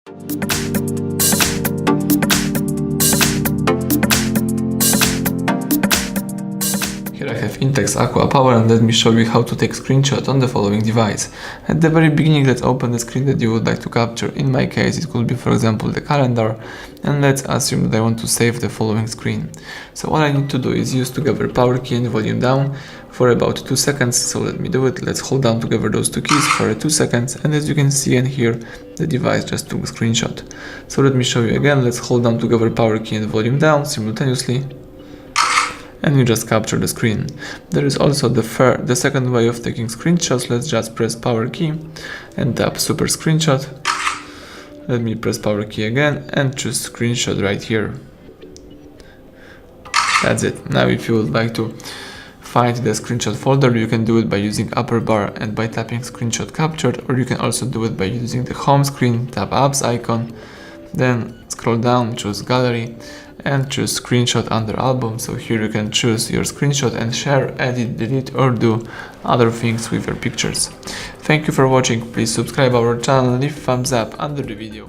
Here I have INTEX Aqua Power, and let me show you how to take screenshot on the following device. At the very beginning, let's open the screen that you would like to capture. In my case, it could be, for example, the calendar, and let's assume that I want to save the following screen. So what I need to do is use together power key and volume down for about 2 seconds. So let me do it. Let's hold down together those two keys for 2 seconds, and as you can see and hear, the device just took a screenshot. So let me show you again. Let's hold down together power key and volume down simultaneously, and you just capture the screen. There is also the second way of taking screenshots. Let's just press power key and tap super screenshot. Let me press power key again and choose screenshot right here. That's it. Now if you would like to find the screenshot folder, you can do it by using upper bar and by tapping screenshot captured, or you can also do it by using the home screen, tap apps icon, then scroll down, choose gallery, and choose screenshot under album. So here you can choose your screenshot and share, edit, delete, or do other things with your pictures. Thank you for watching. Please subscribe our channel, leave thumbs up under the video.